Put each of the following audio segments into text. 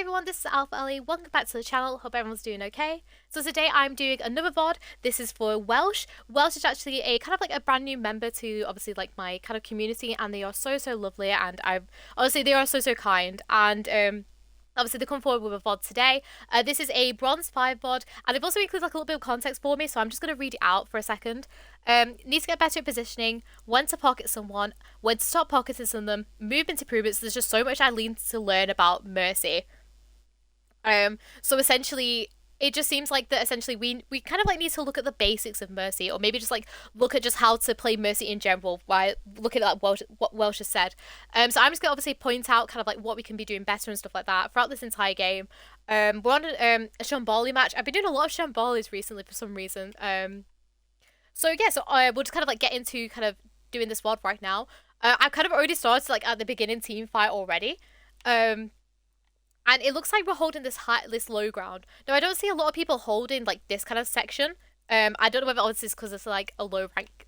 everyone, this is AlphaAli. Welcome back to the channel. Hope everyone's doing okay. So today I'm doing another VOD. This is for Welsh. Welsh is actually a kind of like a brand new member to obviously like my kind of community, and they are so lovely, and honestly they are so kind, and obviously they come forward with a VOD today. This is a Bronze 5 VOD, and they've also included like a little bit of context for me, so I'm just going to read it out for a second. Need to get better at positioning, when to pocket someone, when to stop pocketing them, movement improvements. There's just so much I need to learn about Mercy. So essentially, it just seems like that essentially we kind of like need to look at the basics of Mercy, or maybe just like look at just how to play Mercy in general while looking at what Welsh has said. So I'm just gonna obviously point out kind of like what we can be doing better and stuff like that throughout this entire game. We're on a Shambali match. I've been doing a lot of Shambalis recently for some reason. So yeah, so we'll just kind of like get into kind of doing this VOD right now. I've kind of already started like at the beginning team fight already. And it looks like we're holding this low ground. Now, I don't see a lot of people holding like this kind of section. I don't know whether this is because it's like a low ranked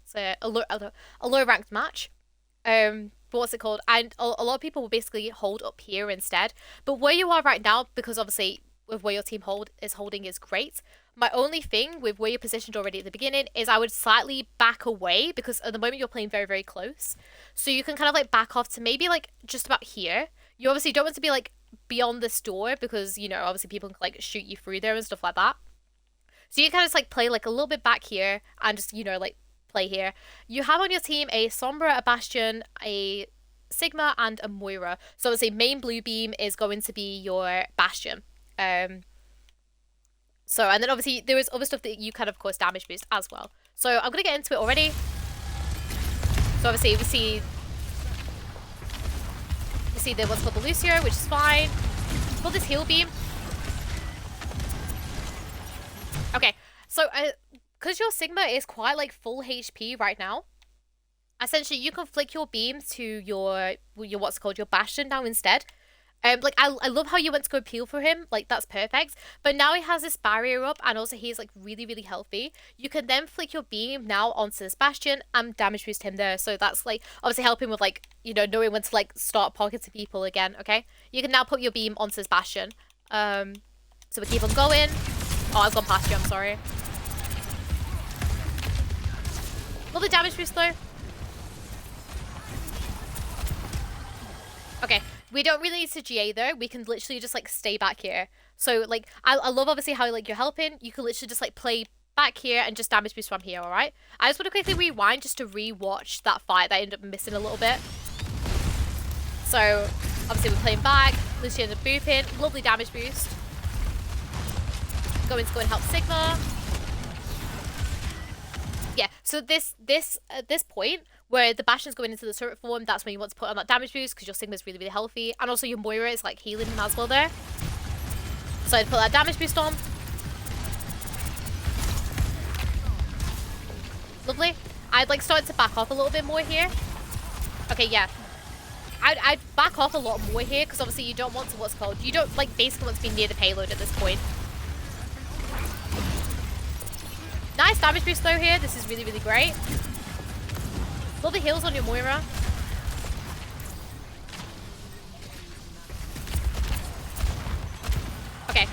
match. But what's it called? And a lot of people will basically hold up here instead. But where you are right now, because obviously with where your team is holding is great. My only thing with where you're positioned already at the beginning is I would slightly back away, because at the moment you're playing very close. So you can kind of like back off to maybe like just about here. You obviously don't want to be like beyond this door, because you know obviously people can like shoot you through there and stuff like that. So you kind of just like play like a little bit back here and just, you know, like play here. You have on your team a Sombra, a Bastion, a Sigma, and a Moira. So obviously main blue beam is going to be your Bastion. So, and then obviously there is other stuff that you can of course damage boost as well. So I'm gonna get into it already. So obviously we see the what's called the Lucio, which is fine. Pull this heal beam. Okay, so because your Sigma is quite like full HP right now, essentially you can flick your beam to your what's called your Bastion now instead. Like I love how you went to go peel for him, like that's perfect. But now he has this barrier up, and also he's like really healthy. You can then flick your beam now onto this Bastion and damage boost him there. So that's like obviously helping with like, you know, knowing when to like start pocketing people again. Okay, you can now put your beam onto this Bastion. So we keep on going. Oh, I've gone past you. I'm sorry. Will the damage boost though? Okay. We don't really need to GA though. We can literally just like stay back here. So like I love obviously how like you're helping. You can literally just like play back here and just damage boost from here, alright? I just want to quickly rewind just to re-watch that fight that I ended up missing a little bit. So obviously we're playing back. Lucy ended up booping. Lovely damage boost. Going to go and help Sigma. Yeah, so at this point where the Bastion's going into the turret form, that's when you want to put on that damage boost, because your Sigma's really healthy, and also your Moira is like healing him as well there. So I'd put that damage boost on. Lovely. I'd like start to back off a little bit more here. Okay, yeah. I'd back off a lot more here, because obviously you don't want to you don't like basically want to be near the payload at this point. Nice damage boost though here. This is really great. Love the heals on your Moira. Okay.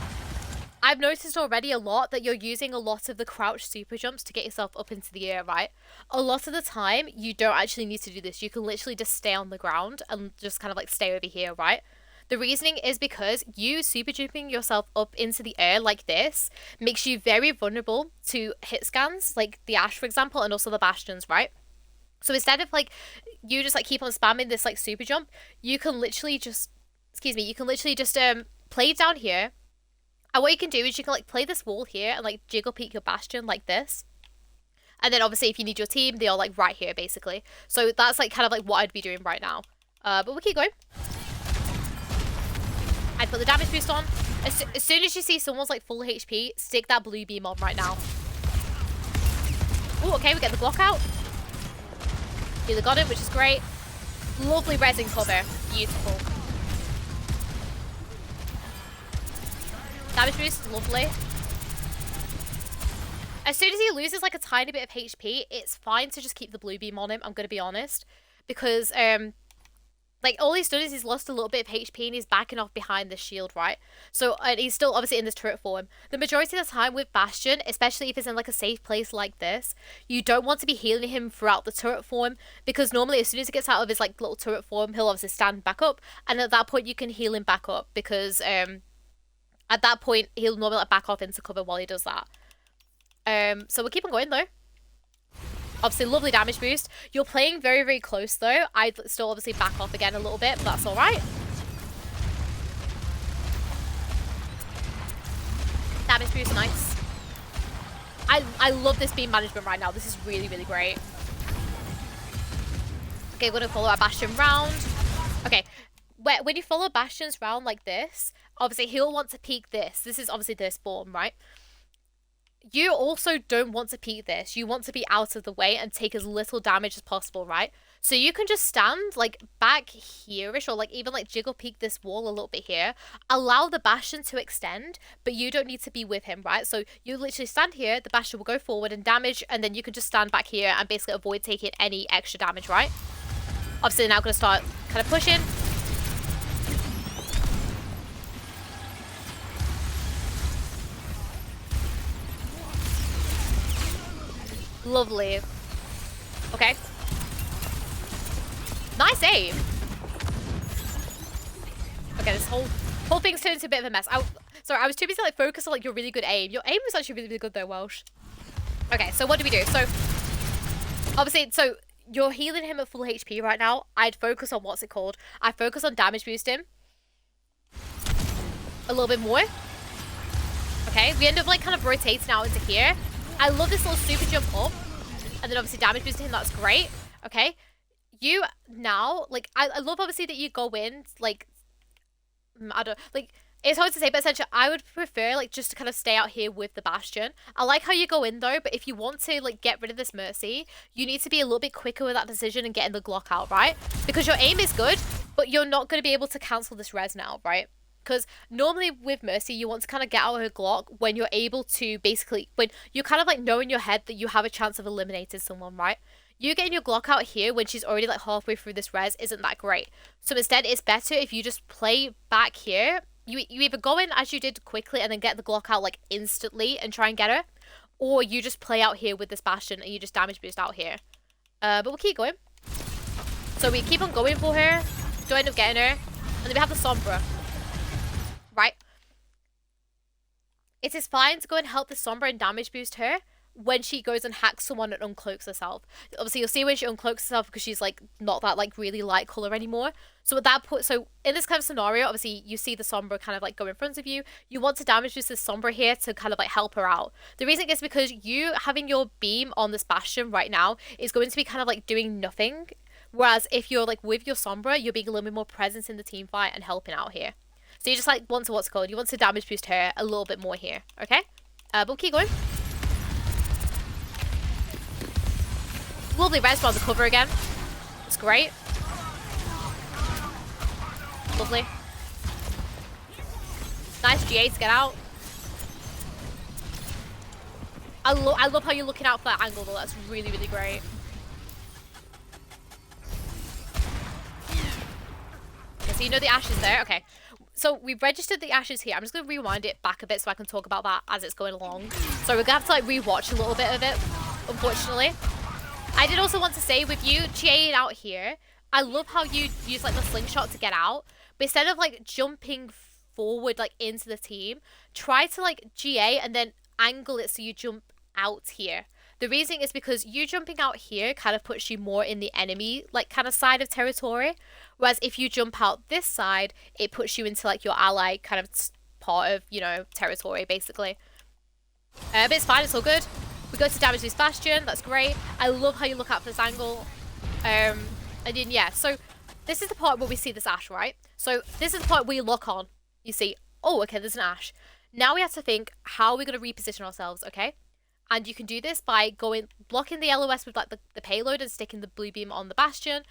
I've noticed already a lot that you're using a lot of the crouch super jumps to get yourself up into the air, right? A lot of the time, you don't actually need to do this. You can literally just stay on the ground and just kind of like stay over here, right? The reasoning is because you super jumping yourself up into the air like this makes you very vulnerable to hit scans, like the Ashe, for example, and also the Bastions, right? So instead of like you just like keep on spamming this like super jump, you can literally just play down here. And what you can do is you can like play this wall here and like jiggle peek your Bastion like this. And then obviously if you need your team, they are like right here basically. So that's like kind of like what I'd be doing right now. But we'll keep going. I'd put the damage boost on. As soon as you see someone's like full HP, stick that blue beam on right now. Oh, okay, we get the block out. Healer got it, which is great. Lovely resin cover. Beautiful. Damage boost, lovely. As soon as he loses like a tiny bit of HP, it's fine to just keep the blue beam on him, I'm going to be honest. Because Like, all he's done is he's lost a little bit of HP and he's backing off behind the shield, right? So, and he's still obviously in this turret form. The majority of the time with Bastion, especially if it's in like a safe place like this, you don't want to be healing him throughout the turret form, because normally as soon as he gets out of his like little turret form, he'll obviously stand back up, and at that point you can heal him back up, because at that point he'll normally like back off into cover while he does that. So we'll keep on going though. Obviously, lovely damage boost. You're playing very, very close, though. I'd still obviously back off again a little bit, but that's all right. Damage boost, nice. I love this beam management right now. This is really, really great. Okay, we're going to follow our Bastion round. Okay, when you follow Bastion's round like this, obviously, he'll want to peek this. This is obviously their spawn, right? You also don't want to peek this. You want to be out of the way and take as little damage as possible, right? So you can just stand like back here-ish, or like even like jiggle peek this wall a little bit here. Allow the Bastion to extend, but you don't need to be with him, right? So you literally stand here, the Bastion will go forward and damage, and then you can just stand back here and basically avoid taking any extra damage, right? Obviously, they're now going to start kind of pushing. Lovely. Okay. Nice aim. Okay, this whole thing's turned into a bit of a mess. Sorry, I was too busy like focused on like your really good aim. Your aim was actually really, really good though, Welsh. Okay, so what do we do? So obviously, so you're healing him at full HP right now. I'd focus on what's it called? I focus on damage boost him a little bit more. Okay, we end up like kind of rotating out into here. I love this little super jump up, and then obviously damage boost to him. That's great. Okay, you now like I love obviously that you go in like I don't like. It's hard to say, but essentially I would prefer like just to kind of stay out here with the Bastion. I like how you go in though, but if you want to like get rid of this Mercy, you need to be a little bit quicker with that decision and getting the Glock out, right? Because your aim is good, but you're not going to be able to cancel this res now, right? Because normally with Mercy, you want to kind of get out of her Glock when you're able to basically, when you kind of like know in your head that you have a chance of eliminating someone, right? You getting your Glock out here when she's already like halfway through this res isn't that great. So instead, it's better if you just play back here. You either go in as you did quickly and then get the Glock out like instantly and try and get her, or you just play out here with this Bastion and you just damage boost out here. But we'll keep going. So we keep on going for her, don't end up getting her, and then we have the Sombra. Right? It is fine to go and help the Sombra and damage boost her when she goes and hacks someone and uncloaks herself. Obviously, you'll see when she uncloaks herself because she's like not that like really light color anymore. So at that point, so in this kind of scenario, obviously you see the Sombra kind of like go in front of you. You want to damage boost this Sombra here to kind of like help her out. The reason is because you having your beam on this Bastion right now is going to be kind of like doing nothing. Whereas if you're like with your Sombra, you're being a little bit more present in the team fight and helping out here. So you just like want to, what's it called? You want to damage boost her a little bit more here, okay? But we'll keep going. Lovely res around the cover again. It's great. Lovely. Nice GA to get out. I love how you're looking out for that angle though. That's really, really great. Okay, so you know the Ashe is there. Okay. So we've registered the Ashes here. I'm just going to rewind it back a bit so I can talk about that as it's going along. So we're going to have to like rewatch a little bit of it, unfortunately. I did also want to say with you GAing out here, I love how you use like the slingshot to get out. But instead of like jumping forward like into the team, try to like GA and then angle it so you jump out here. The reason is because you jumping out here kind of puts you more in the enemy like kind of side of territory. Whereas if you jump out this side, it puts you into like your ally kind of part of, you know, territory basically. But it's fine, it's all good. We go to damage this Bastion, that's great. I love how you look out for this angle. And then yeah, so this is the part where we see this Ashe, right? So this is the part we lock on. You see, oh, okay, there's an Ashe. Now we have to think, how are we going to reposition ourselves, okay? And you can do this by blocking the LOS with like the payload and sticking the blue beam on the Bastion.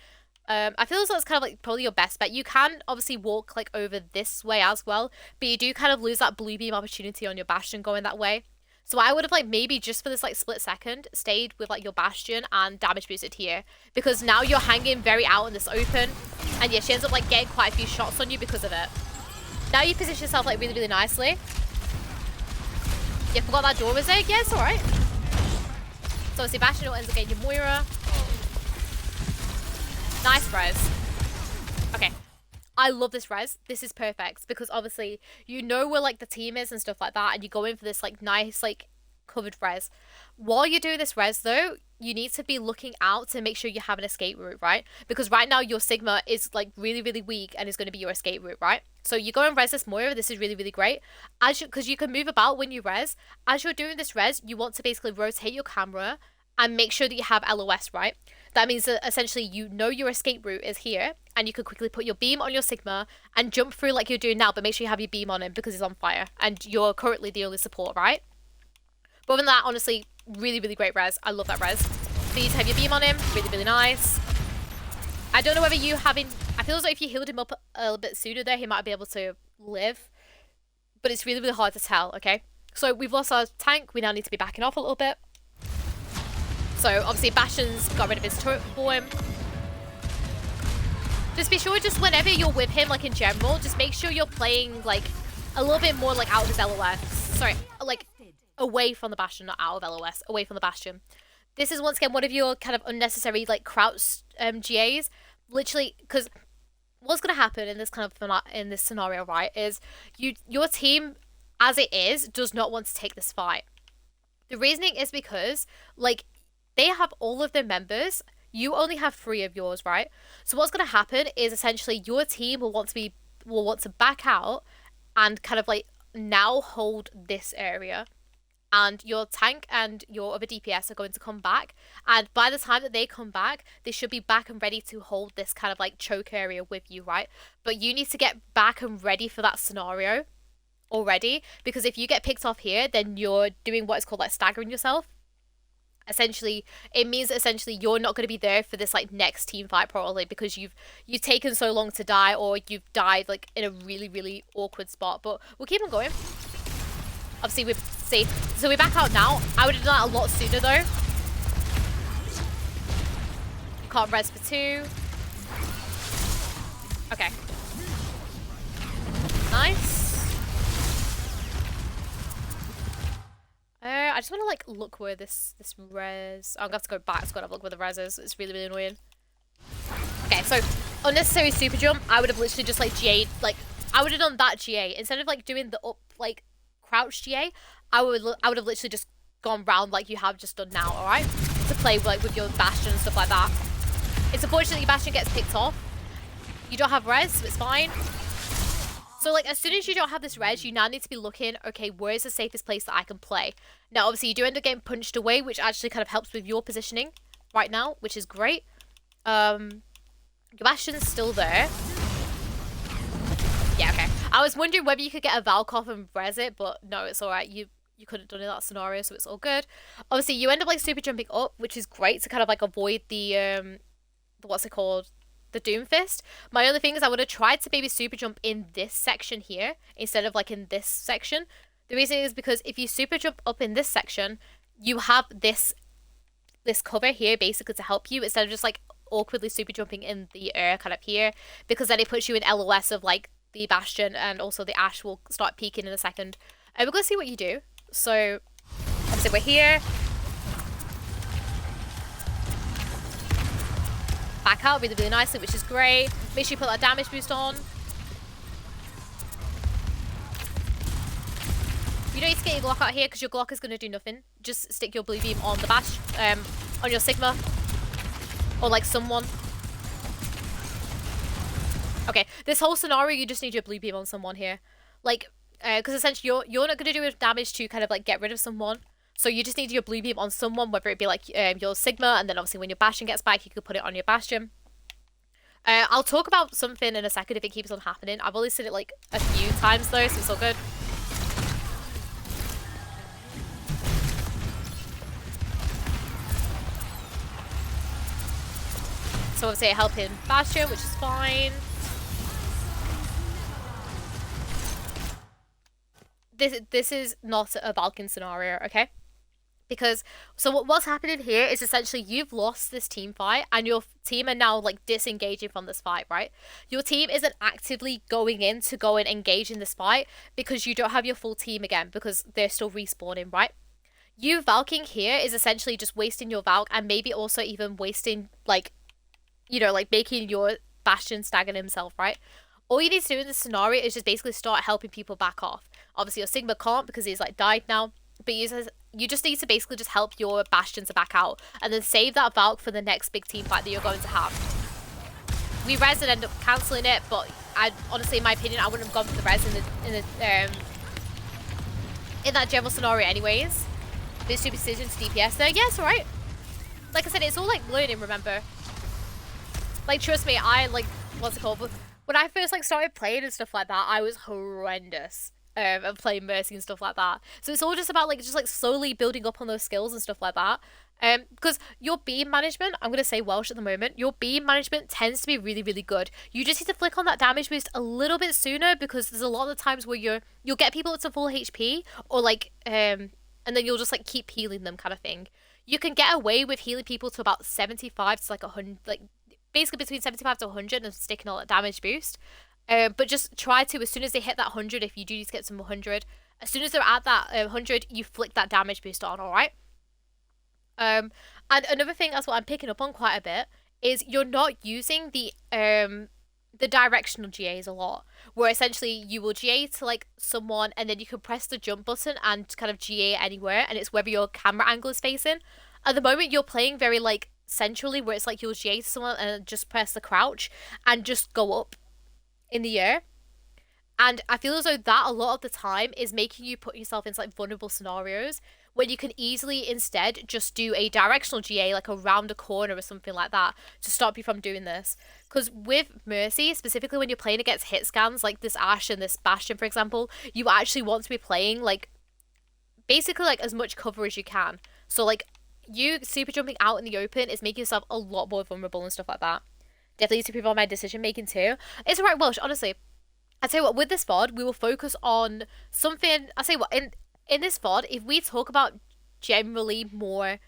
I feel as though it's kind of like probably your best bet. You can obviously walk like over this way as well, but you do kind of lose that blue beam opportunity on your Bastion going that way. So I would have like maybe just for this like split second stayed with like your Bastion and damage boosted here, because now you're hanging very out in this open, and yeah, she ends up like getting quite a few shots on you because of it. Now you position yourself like really, really nicely. Yeah, forgot that door was there. Yeah, it's alright. So obviously Bastion ends up getting your Moira. Nice res. Okay. I love this res. This is perfect because obviously you know where like the team is and stuff like that, and you go in for this like nice like covered res. While you're doing this res though, you need to be looking out to make sure you have an escape route, right? Because right now your Sigma is like really, really weak and is going to be your escape route, right? So you go and res this Moira. This is really, really great. Because you can move about when you res. As you're doing this res, you want to basically rotate your camera and make sure that you have LOS, right? That means that essentially you know your escape route is here, and you can quickly put your beam on your Sigma and jump through like you're doing now, but make sure you have your beam on him because he's on fire and you're currently the only support, right? But other than that, honestly, really, really great res. I love that res. So you need to have your beam on him. Really, really nice. I don't know whether you having... I feel as though if you healed him up a little bit sooner there, he might be able to live. But it's really, really hard to tell, okay? So we've lost our tank. We now need to be backing off a little bit. So obviously Bastion's got rid of his turret for him. Just be sure, just whenever you're with him, like in general, just make sure you're playing like a little bit more like out of his LOS. Sorry, like away from the Bastion, not out of LOS, away from the Bastion. This is once again one of your kind of unnecessary like crouch GAs. Literally, because what's gonna happen in this kind of in this scenario, right, is your team as it is does not want to take this fight. The reasoning is because like they have all of their members. You only have 3 of yours, right? So what's going to happen is essentially your team will want to back out and kind of like now hold this area. And your tank and your other DPS are going to come back. And by the time that they come back, they should be back and ready to hold this kind of like choke area with you, right? But you need to get back and ready for that scenario already. Because if you get picked off here, then you're doing what is called like staggering yourself. Essentially, it means that essentially you're not going to be there for this like next team fight probably because you've taken so long to die, or you've died like in a really, really awkward spot. But we'll keep on going. Obviously we're safe, so we're back out now. I would have done that a lot sooner though. Can't res for 2. Okay, nice. I just want to like look where this res... Oh, I'm gonna have to go back. I've got to have a look where the res is. It's really, really annoying. Okay, so unnecessary super jump. I would have literally just like GA'd, like I would have done that GA instead of like doing the up like crouch GA. I would have literally just gone round like you have just done now. All right, to play like with your Bastion and stuff like that. It's unfortunate your Bastion gets picked off. You don't have res, so it's fine. So like as soon as you don't have this res, you now need to be looking, okay, where is the safest place that I can play? Now obviously you do end up getting punched away, which actually kind of helps with your positioning right now, which is great. Your Bastion's still there. Yeah, okay. I was wondering whether you could get a Valkov and res it, but no, it's alright. You could have done in that scenario, so it's all good. Obviously you end up like super jumping up, which is great to kind of like avoid the what's it called? The Doomfist. My only thing is I would have tried to maybe super jump in this section here instead of like in this section. The reason is because if you super jump up in this section, you have this cover here basically to help you instead of just like awkwardly super jumping in the air kind of here, because then it puts you in LOS of like the Bastion, and also the Ashe will start peeking in a second. And we're going to see what you do. So obviously we're here. Back out really, really nicely, which is great. Make sure you put that damage boost on. You don't need to get your Glock out here because your Glock is going to do nothing. Just stick your blue beam on the Bash, on your Sigma, or like someone. Okay, this whole scenario, you just need your blue beam on someone here, like, because essentially you're not going to do enough damage to kind of like get rid of someone. So you just need your blue beam on someone, whether it be like your Sigma, and then obviously when your Bastion gets back, you could put it on your Bastion. I'll talk about something in a second if it keeps on happening. I've only seen it like a few times though, so it's all good. So obviously I help in Bastion, which is fine. this is not a Balkan scenario, okay? Because so what's happening here is essentially you've lost this team fight and your team are now like disengaging from this fight, right? Your team isn't actively going in to go and engage in this fight because you don't have your full team again because they're still respawning, right? You Valking here is essentially just wasting your Valk and maybe also even wasting like, you know, like making your Bastion stagger himself, right? All you need to do in this scenario is just basically start helping people back off. Obviously your Sigma can't because he's like died now, but you just need to basically just help your Bastions to back out and then save that Valk for the next big team fight that you're going to have. We res and end up cancelling it, but I honestly, in my opinion, I wouldn't have gone for the res in that general scenario anyways. Bit stupid decision to DPS there. Yeah, it's alright. Like I said, it's all like learning, remember? Like, trust me, I like, what's it called? When I first like started playing and stuff like that, I was horrendous. And playing Mercy and stuff like that. So it's all just about like slowly building up on those skills and stuff like that. Because your beam management, I'm gonna say Welsh at the moment, your beam management tends to be really, really good. You just need to flick on that damage boost a little bit sooner because there's a lot of the times where you'll get people up to full HP or like and then you'll just like keep healing them kind of thing. You can get away with healing people to about 75 to like 100, like basically between 75 to 100 and sticking all that damage boost. But just try to, as soon as they hit that 100, if you do need to get some 100, as soon as they're at that 100, you flick that damage boost on, alright? And another thing, that's what I'm picking up on quite a bit, is you're not using the directional GAs a lot, where essentially you will GA to like someone and then you can press the jump button and kind of GA anywhere, and it's wherever your camera angle is facing. At the moment, you're playing very like centrally, where it's like you'll GA to someone and just press the crouch and just go up in the air. And I feel as though that a lot of the time is making you put yourself into like vulnerable scenarios when you can easily instead just do a directional GA like around a corner or something like that to stop you from doing this. Because with Mercy, specifically when you're playing against hit scans like this Ashe and this Bastion, for example, you actually want to be playing like basically like as much cover as you can. So like you super jumping out in the open is making yourself a lot more vulnerable and stuff like that. Definitely need to improve on my decision making too. It's alright, Welsh, honestly. I tell you what, with this VOD, we will focus on something. I say what, in this VOD, if we talk about generally more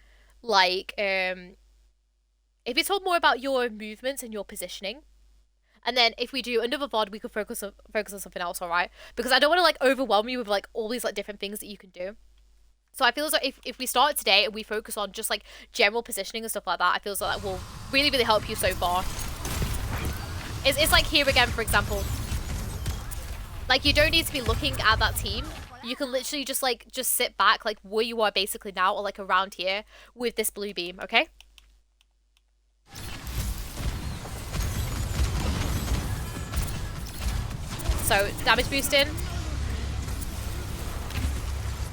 like if we talk more about your movements and your positioning, and then if we do another VOD, we could focus on something else, alright? Because I don't want to like overwhelm you with like all these like different things that you can do. So I feel as though if we start today and we focus on just like general positioning and stuff like that, I feel as though that will really, really help you so far. It's like here again, for example. Like, you don't need to be looking at that team. You can literally just sit back, like where you are basically now, or like around here with this blue beam, okay? So, damage boosting.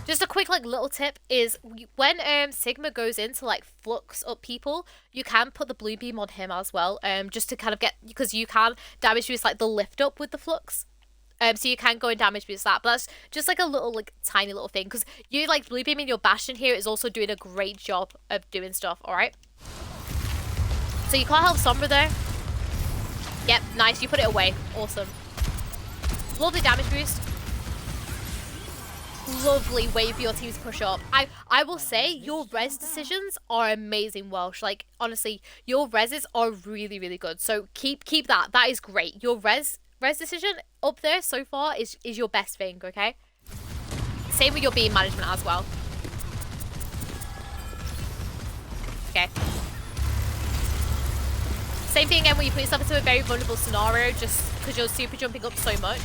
Just a quick like little tip is when Sigma goes in to like flux up people, you can put the blue beam on him as well, just to kind of get, because you can damage boost like the lift up with the flux. So you can go and damage boost that, but that's just like a little like tiny little thing, because you like blue beaming your Bastion here is also doing a great job of doing stuff, alright? So you can't help Sombra there. Yep, nice, you put it away. Awesome. Lovely damage boost. Lovely way for your team to push up. I will say your res decisions are amazing, Welsh. Like, honestly, your reses are really, really good. So keep that. That is great. Your res decision up there so far is your best thing, okay? Same with your beam management as well. Okay. Same thing again when you put yourself into a very vulnerable scenario just because you're super jumping up so much.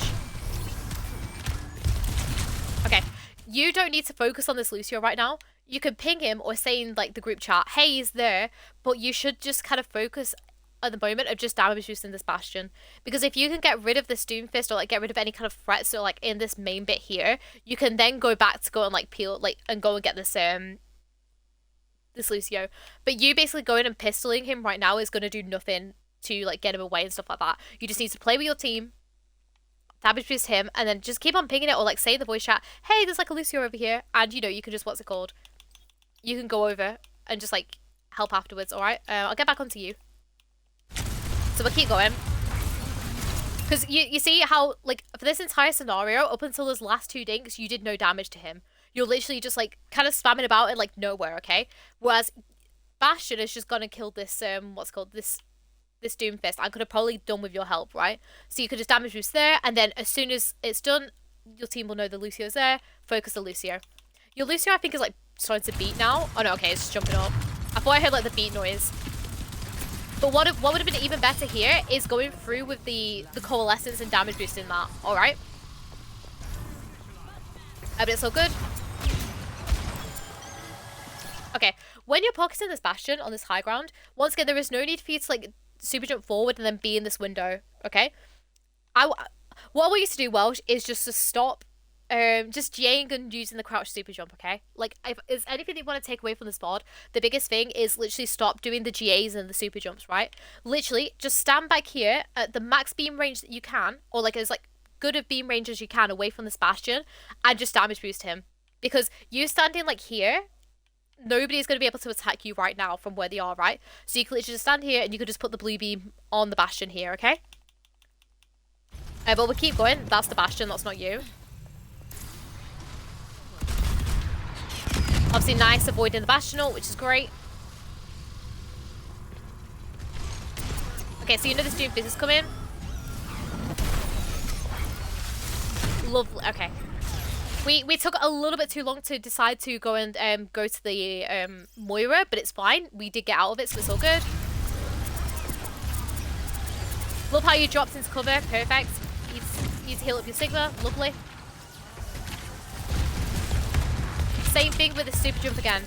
Okay. You don't need to focus on this Lucio right now. You can ping him or say in like the group chat, hey, he's there, but you should just kind of focus at the moment of just damage boosting this Bastion. Because if you can get rid of this Doomfist or like get rid of any kind of threats or like in this main bit here, you can then go back to go and like peel like and go and get this Lucio. But you basically going and pistoling him right now is going to do nothing to like get him away and stuff like that. You just need to play with your team, damage boost him, and then just keep on pinging it or like say in the voice chat, hey, there's like a Lucio over here, and you know, you can just, what's it called? You can go over and just like help afterwards, alright? I'll get back onto you. So we'll keep going. Because you see how, like, for this entire scenario, up until those last 2 dinks, you did no damage to him. You're literally just, like, kind of spamming about it, like, nowhere, okay? Whereas Bastion is just gonna kill this, what's called, this Doomfist. I could have probably done with your help, right? So you could just damage boost there, and then as soon as it's done, your team will know the Lucio's there. Focus the Lucio. Your Lucio, I think, is, like, starting to beat now. Oh, no, okay, it's just jumping up. I thought I heard, like, the beat noise. But what would have been even better here is going through with the coalescence and damage boosting that. Alright. But it's all good. Okay. When you're pocketing this Bastion on this high ground, once again, there is no need for you to, like, super jump forward and then be in this window. Okay? What I want you to do, Welsh, is just to stop just GAing and using the crouch super jump, okay? Like, if there's anything that you want to take away from this VOD, the biggest thing is literally stop doing the GAs and the super jumps, right? Literally, just stand back here at the max beam range that you can, or like as like good of beam range as you can away from this Bastion, and just damage boost him. Because you standing like here, nobody's going to be able to attack you right now from where they are, right? So you can literally just stand here and you could just put the blue beam on the Bastion here, okay? But we'll keep going. That's the Bastion, that's not you. Obviously, nice avoiding the Bastion ult, which is great. Okay, so you know this Doomfist is coming. Lovely. Okay. We took a little bit too long to decide to go and go to the Moira, but it's fine. We did get out of it, so it's all good. Love how you dropped into cover. Perfect. You heal up your Sigma. Lovely. Same thing with the super jump again.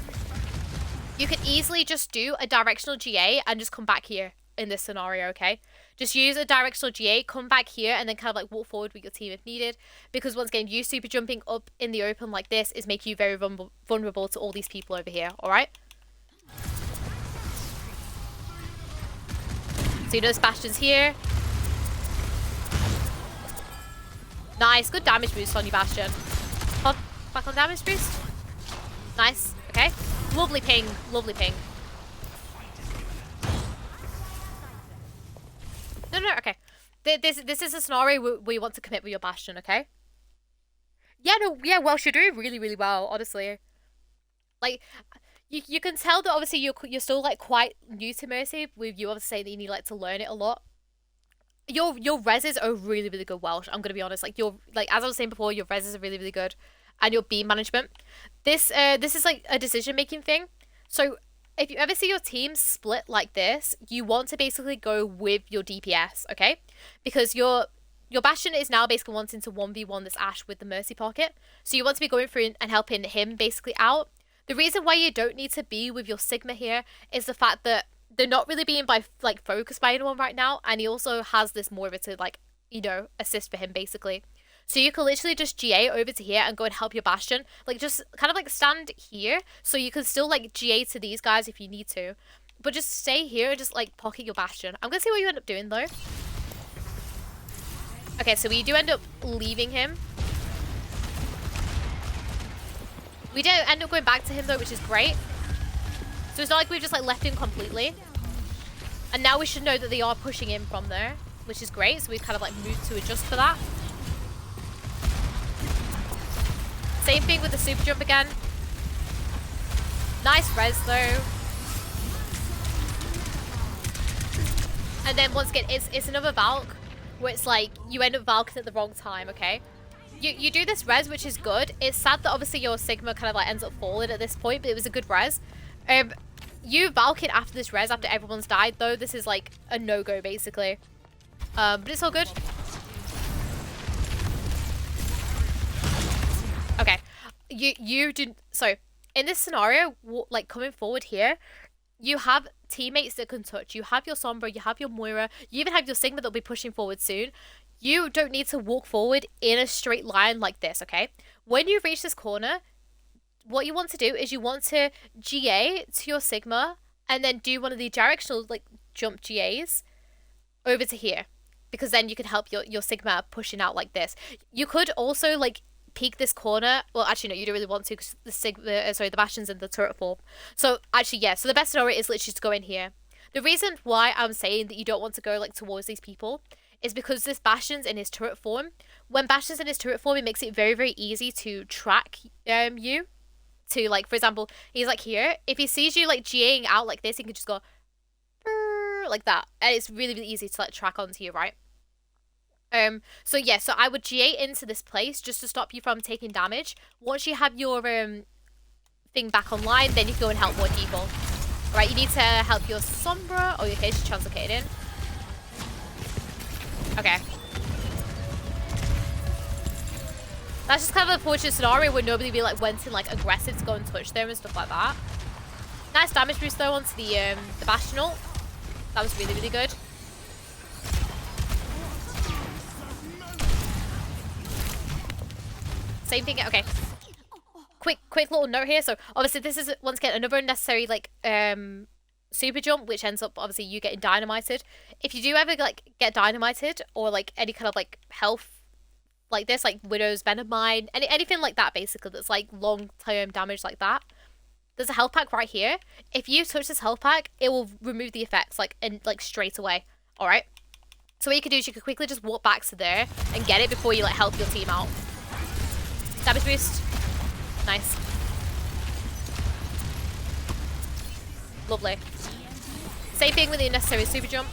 You could easily just do a directional GA and just come back here in this scenario, okay? Just use a directional GA, come back here, and then kind of like walk forward with your team if needed. Because once again, you super jumping up in the open like this is making you very vulnerable to all these people over here, alright? So you know this Bastion's here. Nice, good damage boost on your Bastion. Back on damage boost. Nice. Okay. Lovely ping. Lovely ping. No, okay. This is a scenario where you want to commit with your Bastion, okay? Yeah, no, yeah, Welsh, you're doing really, really well, honestly. Like, you can tell that obviously you're still, like, quite new to Mercy, with you obviously saying that you need, like, to learn it a lot. Your reses are really, really good, Welsh, I'm gonna be honest. Like, as I was saying before, your reses are really, really good. And your beam management. This is like a decision-making thing. So if you ever see your team split like this, you want to basically go with your DPS, okay? Because your Bastion is now basically wanting to 1v1 this Ashe with the Mercy pocket. So you want to be going through and helping him basically out. The reason why you don't need to be with your Sigma here is the fact that they're not really being focused by anyone right now. And he also has this Moira to, like, you know, assist for him basically. So you can literally just GA over to here and go and help your Bastion. Like, just kind of, like, stand here. So you can still, like, GA to these guys if you need to. But just stay here and just, like, pocket your Bastion. I'm going to see what you end up doing, though. Okay, so we do end up leaving him. We do end up going back to him, though, which is great. So it's not like we've just, like, left him completely. And now we should know that they are pushing in from there, which is great. So we've kind of, like, moved to adjust for that. Same thing with the super jump again. Nice res though. And then once again, it's another Valk where it's like you end up Valking at the wrong time, okay? You do this res, which is good. It's sad that obviously your Sigma kind of like ends up falling at this point, but it was a good res. You Valk it after this res, after everyone's died though. This is like a no-go basically. But it's all good. Okay, you didn't. So in this scenario, like coming forward here, you have teammates that can touch. You have your Sombra, you have your Moira, you even have your Sigma that'll be pushing forward soon. You don't need to walk forward in a straight line like this. Okay, when you reach this corner, what you want to do is you want to GA to your Sigma and then do one of the directional like jump GAs over to here, because then you can help your Sigma pushing out like this. You could also like peek this corner. Well, actually, no, you don't really want to because the Bastion's in the turret form. So actually, yeah. So the best scenario is literally to go in here. The reason why I'm saying that you don't want to go like towards these people is because this Bastion's in his turret form. When Bastion's in his turret form, it makes it very, very easy to track you. To, like, for example, he's like here. If he sees you like GAing out like this, he can just go like that, and it's really, really easy to like track onto you, right? So yeah, so I would GA into this place just to stop you from taking damage. Once you have your thing back online, then you can go and help more people. Alright, you need to help your Sombra. Oh, okay, she's translocated in. Okay. That's just kind of a fortunate scenario where nobody really like went in like aggressive to go and touch them and stuff like that. Nice damage boost though onto the Bastion ult. That was really, really good. Same thing, okay. Quick little note here. So obviously this is once again another unnecessary like super jump, which ends up obviously you getting dynamited. If you do ever like get dynamited or like any kind of like health like this, like Widow's Venom Mine, anything like that basically that's like long-term damage like that, there's a health pack right here. If you touch this health pack, it will remove the effects like straight away. Alright? So what you can do is you can quickly just walk back to there and get it before you like help your team out. Damage boost. Nice. Lovely. Same thing with the unnecessary super jump.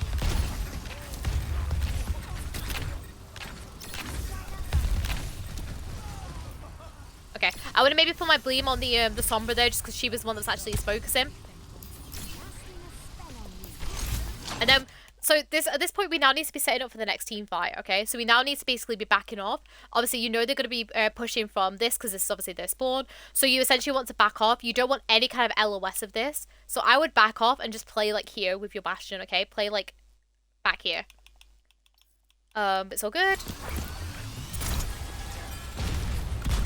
Okay, I would have maybe put my Bleam on the Sombra there just because she was the one that's actually focusing. And then, so at this point we now need to be setting up for the next team fight, okay? So we now need to basically be backing off. Obviously, you know they're going to be pushing from this because this is obviously their spawn. So you essentially want to back off. You don't want any kind of LOS of this. So I would back off and just play like here with your Bastion, okay? Play like back here. It's all good.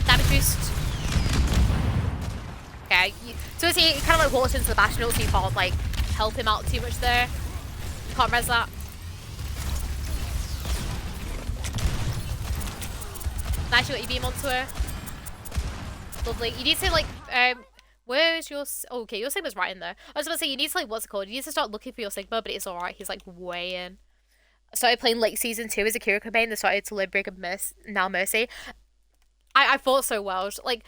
Damage boost. Okay, so he kind of like walks into the Bastion ult, so you can't like help him out too much there. You can't res that. Nice, you got your beam onto her. Lovely. You need to like, where is your... Oh, okay, your Sigma's right in there. I was going to say, you need to like, what's it called? You need to start looking for your Sigma, but it's alright. He's like way in. I started playing late season 2 as a Kira campaign. They started to live Break and now Mercy. I thought so well. Like,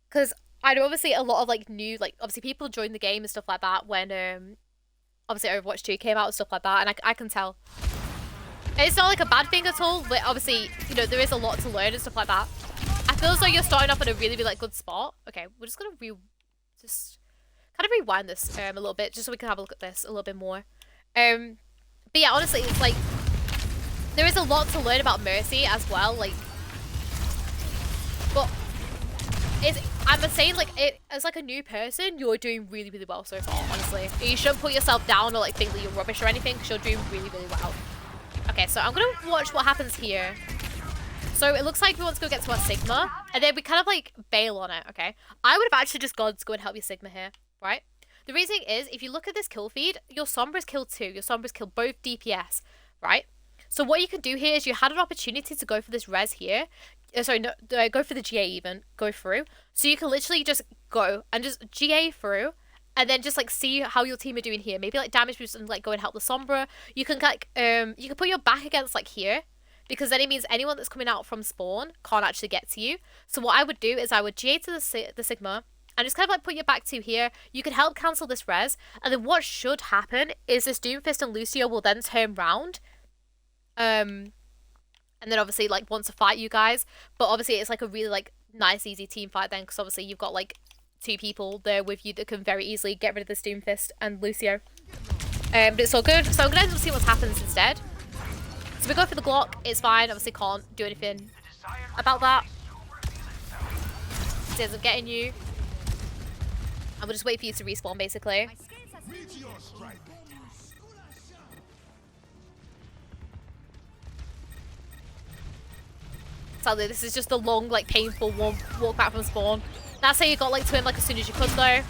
because I know obviously a lot of like new, like obviously people joined the game and stuff like that when obviously Overwatch 2 came out and stuff like that, and I can tell. And it's not like a bad thing at all, but obviously, you know, there is a lot to learn and stuff like that. I feel as though you're starting off at a really, really like good spot. Okay, we're just gonna just kind of rewind this a little bit just so we can have a look at this a little bit more. But yeah, honestly, it's like there is a lot to learn about Mercy as well, like, but I'm saying like as like a new person, you're doing really, really well so far, honestly. You shouldn't put yourself down or like think that you're rubbish or anything because you're doing really, really well. Okay, so I'm gonna watch what happens here. So it looks like we want to go get to our Sigma, and then we kind of like bail on it, okay? I would have actually just gone to go and help your Sigma here, right? The reason is, if you look at this kill feed, your Sombra's killed too. Your Sombra's killed both DPS, right? So what you can do here is you had an opportunity to go for this res here. Sorry, no, go for the GA even. Go through. So you can literally just go and just GA through, and then just like see how your team are doing here. Maybe like damage boost and like go and help the Sombra. You can like you can put your back against like here, because then it means anyone that's coming out from spawn can't actually get to you. So what I would do is I would GA to the Sigma and just kind of like put your back to here. You can help cancel this res, and then what should happen is this Doomfist and Lucio will then turn round. And then obviously like want to fight you guys, but obviously it's like a really like nice easy team fight then, because obviously you've got like 2 people there with you that can very easily get rid of this Doomfist and Lucio. But it's all good. So I'm gonna end up seeing what happens instead. So we go for the Glock. It's fine. Obviously can't do anything about that. It ends up getting you, and we'll just wait for you to respawn basically. Sadly, this is just a long, like, painful walk back from spawn. That's how you got, like, to win, like, as soon as you could, though.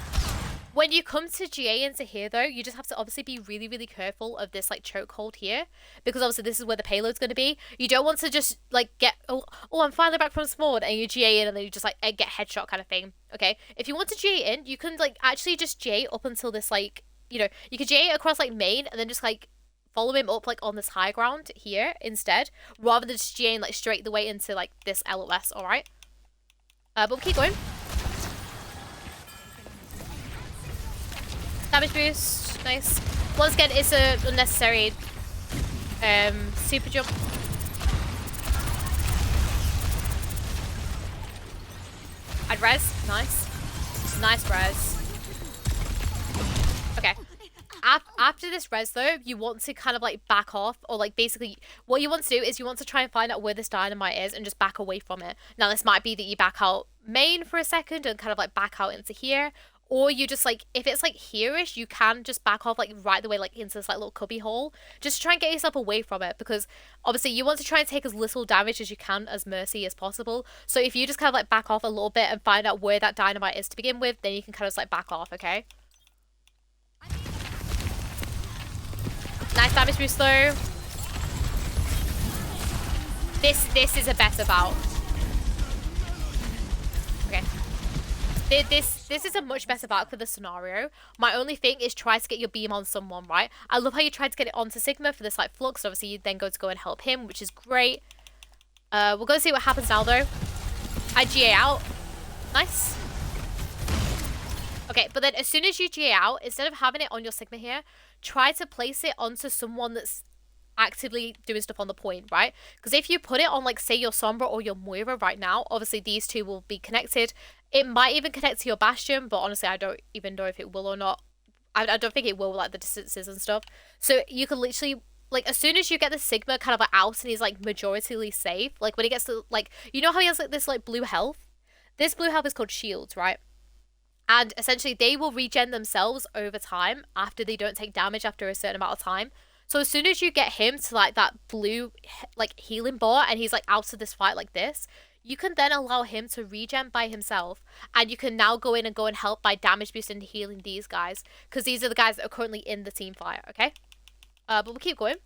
When you come to GA into here, though, you just have to obviously be really, really careful of this, like, chokehold here. Because, obviously, this is where the payload's going to be. You don't want to just, like, get, oh, I'm finally back from spawn, and you GA in, and then you just, like, get headshot kind of thing. Okay? If you want to GA in, you can, like, actually just GA up until this, like, you know, you can GA across, like, main, and then just, like, follow him up like on this high ground here instead, rather than just GAing like straight the way into like this LOS, alright? But we'll keep going. Damage boost, nice. Once again, it's an unnecessary super jump. I'd res, nice. Nice res. Okay. After this res though, you want to kind of like back off, or like basically what you want to do is you want to try and find out where this dynamite is and just back away from it. Now this might be that you back out main for a second and kind of like back out into here, or you just like, if it's like here-ish, you can just back off like right the way like into this like little cubby hole. Just try and get yourself away from it, because obviously you want to try and take as little damage as you can as Mercy as possible. So if you just kind of like back off a little bit and find out where that dynamite is to begin with, then you can kind of just like back off, okay? Nice damage boost though. This is a better bout. Okay. This is a much better bout for the scenario. My only thing is try to get your beam on someone, right? I love how you tried to get it onto Sigma for this like flux. Obviously you then go and help him, which is great. We'll go see what happens now though. I GA out. Nice. Okay, but then as soon as you GA out, instead of having it on your Sigma here, try to place it onto someone that's actively doing stuff on the point, right? Because if you put it on, like, say, your Sombra or your Moira right now, obviously these two will be connected. It might even connect to your Bastion, but honestly, I don't even know if it will or not. I don't think it will, like, the distances and stuff. So you can literally, like, as soon as you get the Sigma kind of like, out and he's, like, majoritarily safe, like, when he gets to, like, you know how he has, like, this, like, blue health? This blue health is called shields, right? And essentially, they will regen themselves over time after they don't take damage after a certain amount of time. So as soon as you get him to, like, that blue, like, healing bar, and he's, like, out of this fight like this, you can then allow him to regen by himself. And you can now go in and help by damage boosting and healing these guys. Because these are the guys that are currently in the team fire, okay? But we'll keep going.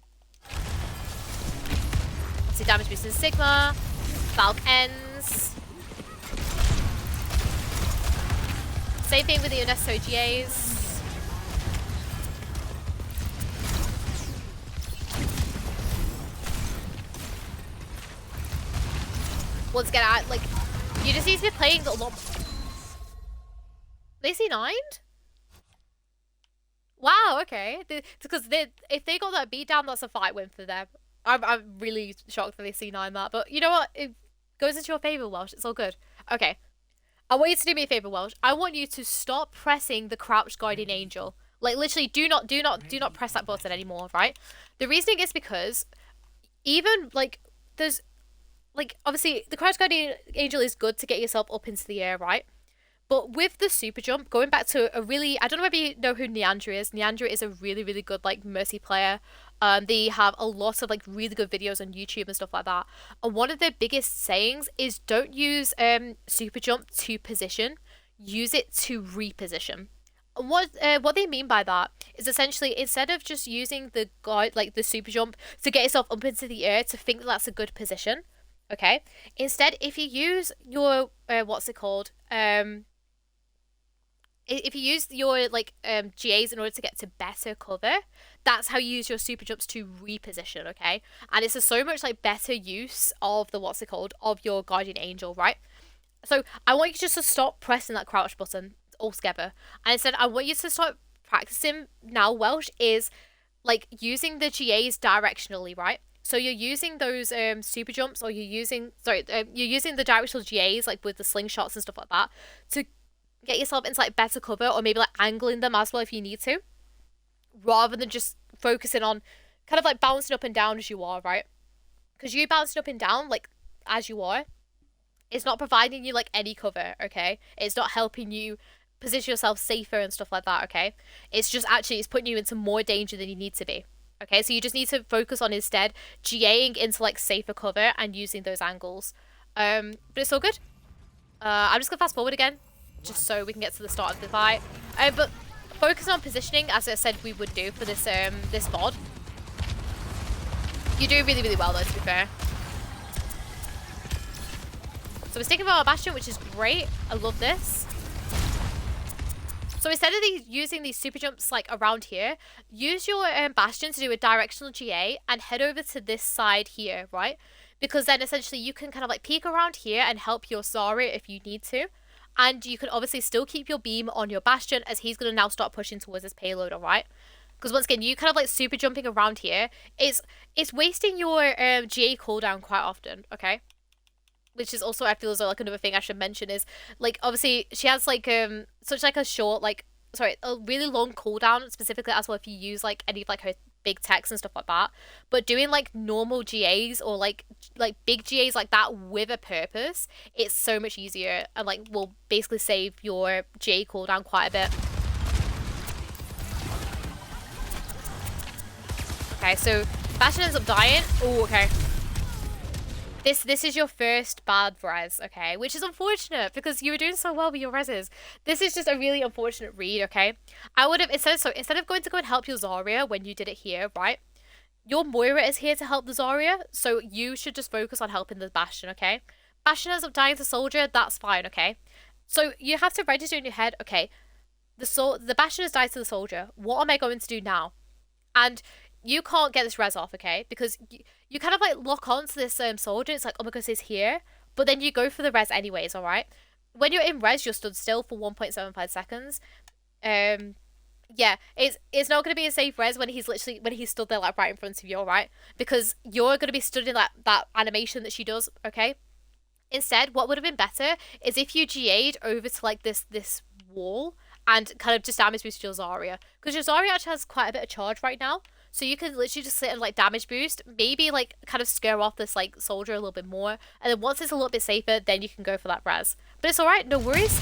See, damage boosting Sigma. Valk ends. Same thing with the unnecessary GAs. Once again, like, you just need to be playing a lot. They C9'd? Wow, okay. Because if they got that beat down, that's a fight win for them. I'm really shocked that they C9 that. But you know what? It goes into your favor, Welsh. It's all good. Okay. I want you to do me a favor, Welsh. I want you to stop pressing the crouched guardian angel. Like, literally, do not press that button anymore, right? The reasoning is because even, like, there's, like, obviously, the crouched guardian angel is good to get yourself up into the air, right? But with the super jump, going back to a really, I don't know if you know who Neandra is. Neandra is a really, really good, like, Mercy player. They have a lot of, like, really good videos on YouTube and stuff like that. And one of their biggest sayings is don't use super jump to position. Use it to reposition. And what they mean by that is essentially instead of just using the guide, like the super jump, to get yourself up into the air to think that that's a good position, okay? Instead, if you use your what's it called? If you use your, like, GAs in order to get to better cover, that's how you use your super jumps to reposition, okay? And it's a so much, like, better use of the, what's it called, of your guardian angel, right? So I want you just to stop pressing that crouch button altogether. And instead, I want you to start practicing now, Welsh, is, like, using the GAs directionally, right? So you're using those super jumps, or you're using the directional GAs, like, with the slingshots and stuff like that, to get yourself into, like, better cover, or maybe, like, angling them as well if you need to, rather than just focusing on kind of, like, bouncing up and down as you are, right? Because you bouncing up and down, like, as you are, it's not providing you, like, any cover, okay? It's not helping you position yourself safer and stuff like that, okay? It's just actually, it's putting you into more danger than you need to be, okay? So you just need to focus on instead GAing into, like, safer cover and using those angles. But it's all good. I'm just gonna fast forward again, just so we can get to the start of the fight. But focusing on positioning, as I said we would do for this this VOD. You do really, really well though, to be fair. So we're sticking with our Bastion, which is great. I love this. So instead of using these super jumps like around here, use your Bastion to do a directional GA and head over to this side here, right? Because then essentially you can kind of like peek around here and help your Zarya if you need to. And you can obviously still keep your beam on your Bastion as he's going to now start pushing towards his payload, alright? Because once again, you kind of like super jumping around here, it's wasting your GA cooldown quite often, okay? Which is also, I feel as though like another thing I should mention is like obviously she has like such like a short like a really long cooldown specifically as well if you use like any of like her big techs and stuff like that. But doing like normal GAs or like big GAs like that with a purpose, it's so much easier and like will basically save your GA cooldown quite a bit. Okay, so Bastion ends up dying. Oh, okay. This is your first bad res, okay? Which is unfortunate because you were doing so well with your reses. This is just a really unfortunate read, okay? I would have instead of going to go and help your Zarya when you did it here, right? Your Moira is here to help the Zarya, so you should just focus on helping the Bastion, okay? Bastion ends up dying to Soldier, that's fine, okay? So you have to register in your head, okay, the Bastion has died to the Soldier. What am I going to do now? And you can't get this res off, okay? Because you kind of like lock on to this soldier. It's like, oh my gosh, he's here. But then you go for the res anyways, alright? When you're in res, you're stood still for 1.75 seconds. Yeah, it's not going to be a safe res when he's stood there like right in front of you, alright? Because you're going to be stood in that animation that she does, okay? Instead, what would have been better is if you GA'd over to like this wall and kind of just damage boost your Zarya. Because your Zarya actually has quite a bit of charge right now. So you can literally just sit and like damage boost, maybe like kind of scare off this like soldier a little bit more, and then once it's a little bit safer, then you can go for that res. But it's alright, no worries.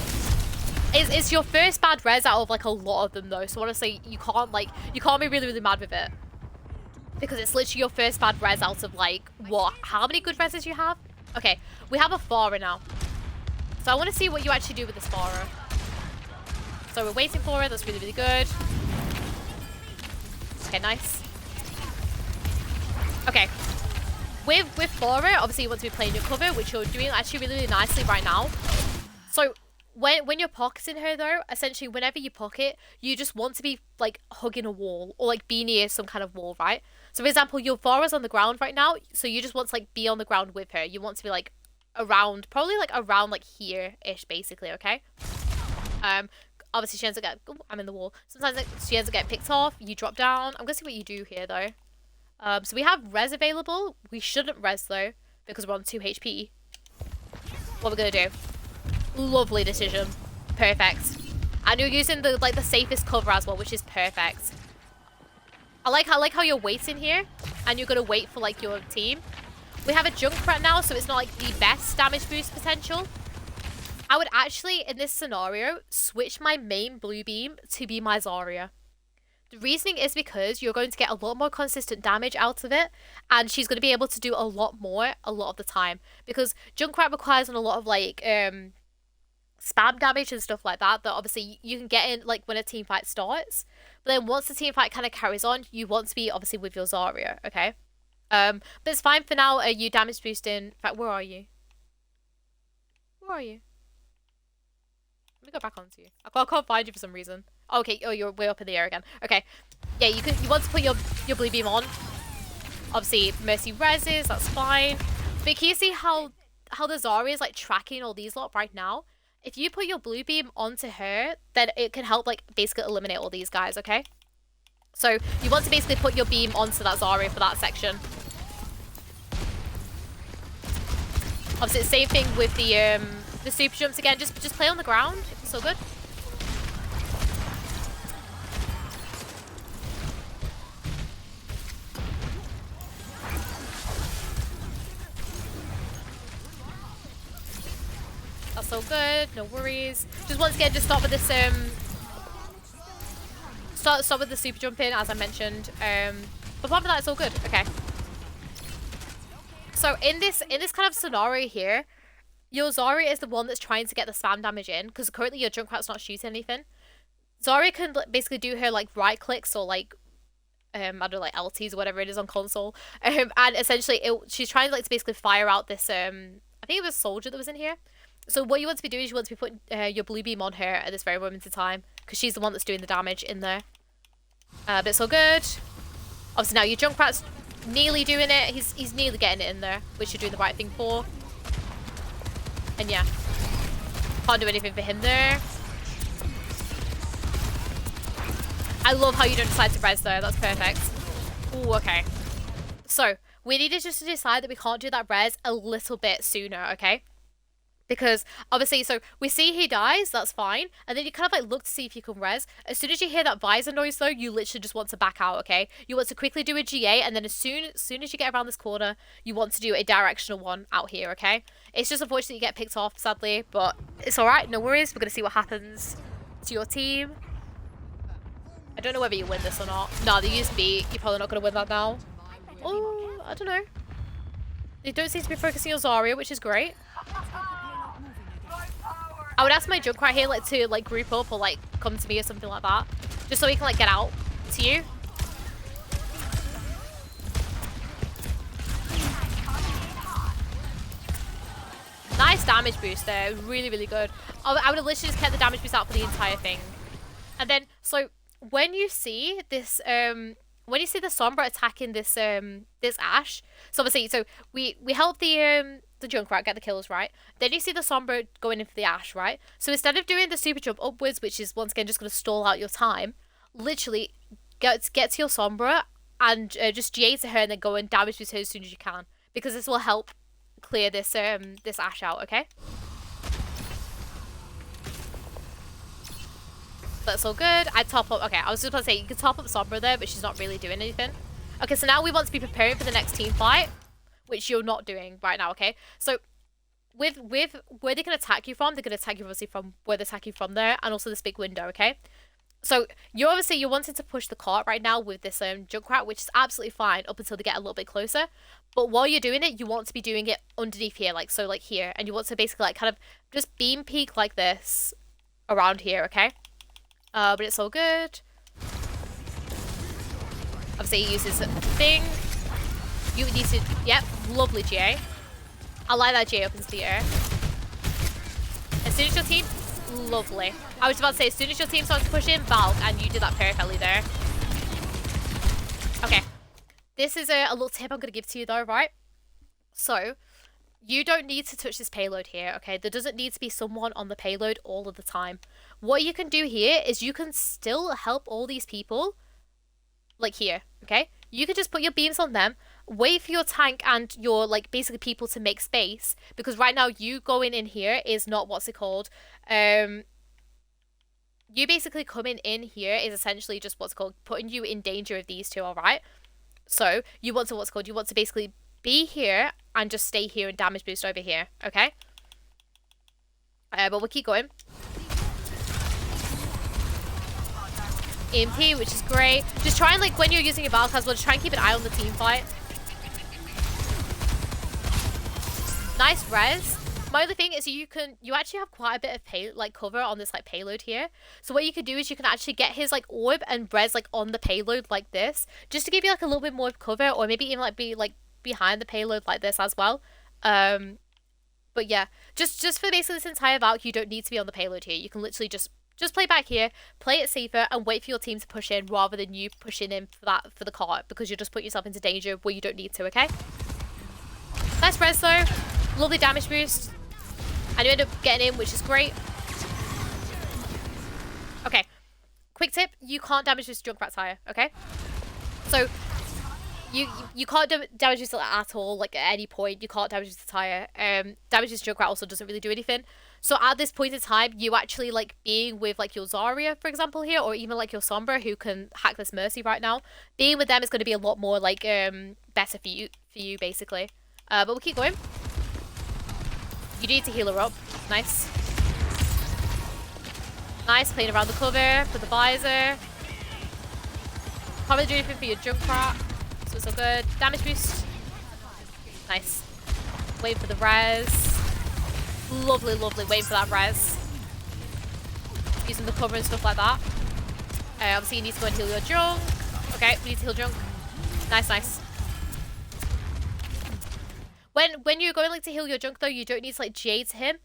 It's your first bad res out of like a lot of them though, so honestly you can't be really mad with it. Because it's literally your first bad res out of like what? How many good reses you have? Okay, we have a Pharah now. So I want to see what you actually do with this Pharah. So we're waiting for it, that's really good. Okay, nice. Okay. With Pharah, obviously you want to be playing your cover, which you're doing actually really nicely right now. So when you're pocketing her though, essentially whenever you pocket, you just want to be like hugging a wall or like be near some kind of wall, right? So for example, your Pharah's on the ground right now, so you just want to like be on the ground with her. You want to be like around, probably like around like here-ish basically, okay? Obviously, she ends up getting... Oh, I'm in the wall. Sometimes she ends up getting picked off. You drop down. I'm going to see what you do here, though. So we have res available. We shouldn't res, though, because we're on 2 HP. What we're going to do. Lovely decision. Perfect. And you're using the safest cover as well, which is perfect. I like how you're waiting here, and you're going to wait for, like, your team. We have a Junkrat now, so it's not, like, the best damage boost potential. I would actually, in this scenario, switch my main blue beam to be my Zarya. The reasoning is because you're going to get a lot more consistent damage out of it, and she's going to be able to do a lot more a lot of the time. Because Junkrat requires a lot of, like, spam damage and stuff like that obviously you can get in, like, when a team fight starts. But then once the team fight kind of carries on, you want to be, obviously, with your Zarya, okay? But it's fine for now. You damage boosting. In fact, where are you? Where are you? Let me go back onto you. I can't find you for some reason. Okay, oh, you're way up in the air again. Okay. Yeah, you want to put your blue beam on. Obviously, Mercy reses, that's fine. But can you see how the Zarya is like tracking all these lot right now? If you put your blue beam onto her, then it can help like basically eliminate all these guys, okay? So you want to basically put your beam onto that Zarya for that section. Obviously, the same thing with the super jumps again. Just play on the ground. It's so good. That's so good. No worries. Just once again, just start with this start with the super jumping, as I mentioned. But apart from that, it's all good. Okay. So in this kind of scenario here, your Zarya is the one that's trying to get the spam damage in, because currently your Junkrat's not shooting anything. Zarya can basically do her like right clicks or like I don't know, like LTs or whatever it is on console, and essentially she's trying to basically fire out this I think it was soldier that was in here. So what you want to be doing is you want to be putting your blue beam on her at this very moment in time. because she's the one that's doing the damage in there. But it's all good. Obviously now your Junkrat's nearly doing it. He's nearly getting it in there, which you're doing the right thing for. And yeah, can't do anything for him there. I love how you don't decide to res though. That's perfect. Ooh, okay. So we needed just to decide that we can't do that res a little bit sooner, okay? Because obviously, so we see he dies, that's fine. And then you kind of like look to see if you can res. As soon as you hear that visor noise though, you literally just want to back out, okay? You want to quickly do a GA, and then as soon as you get around this corner, you want to do a directional one out here, okay? It's just unfortunate you get picked off, sadly, but it's alright, no worries. We're going to see what happens to your team. I don't know whether you win this or not. No, they used B. You're probably not going to win that now. Oh, I don't know. They don't seem to be focusing on Zarya, which is great. I would ask my Junkrat here like to like group up or like come to me or something like that, just so he can like get out to you. Nice damage boost there, really, really good. I would have literally just kept the damage boost out for the entire thing. And then, so when you see this, when you see the Sombra attacking this, this Ashe, so obviously, so we help the Junkrat get the kills, right? Then you see the Sombra going in for the Ashe, right? So instead of doing the super jump upwards, which is once again just going to stall out your time, literally get to your Sombra and just GA to her and then go and damage boost her as soon as you can, because this will help clear this this Ashe out, okay? That's all good. I top up. Okay, I was just about to say you can top up Sombra there, but she's not really doing anything. Okay, so now we want to be preparing for the next team fight, which you're not doing right now, okay? So with where they can attack you from, they're going to attack you obviously from where they're attacking from there, and also this big window, okay? So you're wanting to push the cart right now with this Junkrat, which is absolutely fine up until they get a little bit closer. But while you're doing it, you want to be doing it underneath here, like so, like here, and you want to basically like kind of just beam peek like this around here, okay? But it's all good. Obviously he uses the thing. You need to, yep, lovely GA. I like that GA up into the air. As soon as your team, lovely. I was about to say, as soon as your team starts to push in, Valk, and you did that perfectly there. Okay. This is a little tip I'm going to give to you though, right? So, you don't need to touch this payload here, okay? There doesn't need to be someone on the payload all of the time. What you can do here is you can still help all these people, like here, okay? You can just put your beams on them, wait for your tank and your, like, basically people to make space, because right now you going in here is not, what's it called? You basically coming in here is essentially just what's called putting you in danger of these two, alright? So, you want to, you want to basically be here and just stay here and damage boost over here, okay? But we'll keep going. EMP, which is great. Just try and, like, when you're using your Valk as well, just try and keep an eye on the team fight. Nice res. My other thing is you actually have quite a bit of cover on this like payload here. So what you can do is you can actually get his like orb and res like on the payload like this, just to give you like a little bit more cover, or maybe even like be like behind the payload like this as well. But yeah, just for basically this entire Valk, you don't need to be on the payload here. You can literally just play back here, play it safer, and wait for your team to push in rather than you pushing in for the cart, because you'll just put yourself into danger where you don't need to, okay? Nice res though. Lovely damage boost. And you end up getting in, which is great. Okay. Quick tip, you can't damage this Junkrat tire, okay? So, you can't damage this at all, like at any point. You can't damage the tire. Damage this Junkrat also doesn't really do anything. So at this point in time, you actually like being with like your Zarya, for example, here, or even like your Sombra, who can hack this Mercy right now. Being with them is going to be a lot more like better for you basically. But we'll keep going. You need to heal her up. Nice. Nice, playing around the cover for the visor. Can't really do anything for your Junkrat, so it's all good. Damage boost. Nice. Waiting for the res. Lovely, lovely. Waiting for that res. Using the cover and stuff like that. Obviously, you need to go and heal your Junk. Okay, we need to heal Junk. Nice, nice. When you're going like to heal your Junk though, you don't need to like GA to him.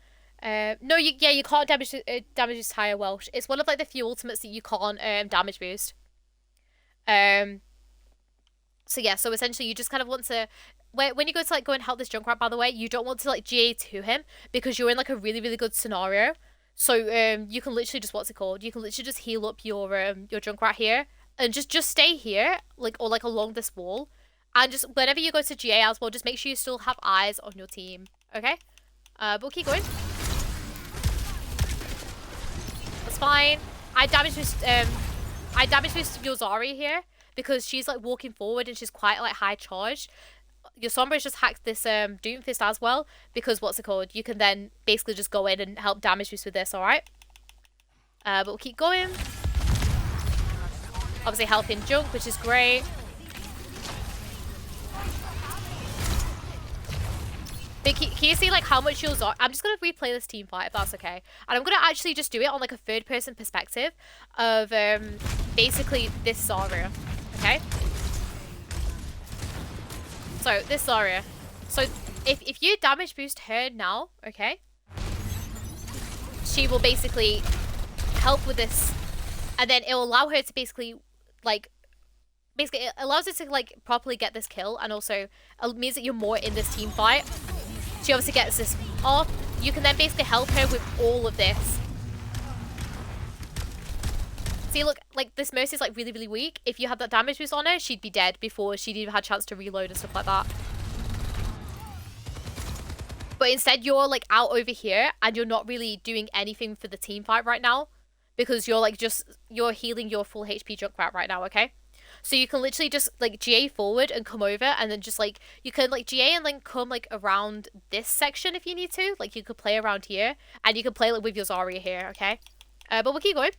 No, you can't damage boost higher Welsh. It's one of like the few ultimates that you can't damage boost. So yeah, so essentially you just kind of want to, when you go to like go and help this Junkrat, by the way, you don't want to like GA to him because you're in like a really, really good scenario. So you can literally just, what's it called? You can literally just heal up your Junkrat here and just stay here, like, or like along this wall. And just whenever you go to GA as well, just make sure you still have eyes on your team. Okay? But we'll keep going. That's fine. I damage boost your Zarya here because she's like walking forward and she's quite like high charged. Your Sombra's just hacked this Doomfist as well because, what's it called? You can then basically just go in and help damage boost with this, alright? But we'll keep going. Obviously helping Junk, which is great. But can you see like how much yours are? I'm just going to replay this team fight if that's okay. And I'm going to actually just do it on like a third person perspective of basically this Zarya. Okay? So this Zarya. So if you damage boost her now, okay? She will basically help with this. And then it will allow her to basically like, basically it allows her to like properly get this kill. And also it means that you're more in this team fight. She obviously gets this off. You can then basically help her with all of this. See, look, like this Mercy is like really, really weak. If you had that damage boost on her, she'd be dead before she'd even had a chance to reload and stuff like that. But instead, you're like out over here and you're not really doing anything for the team fight right now because you're like you're healing your full HP Junkrat right now, okay? So you can literally just like GA forward and come over and then just like, you can like GA and then come like around this section if you need to. Like you could play around here and you can play like with your Zarya here, okay? But we'll keep going.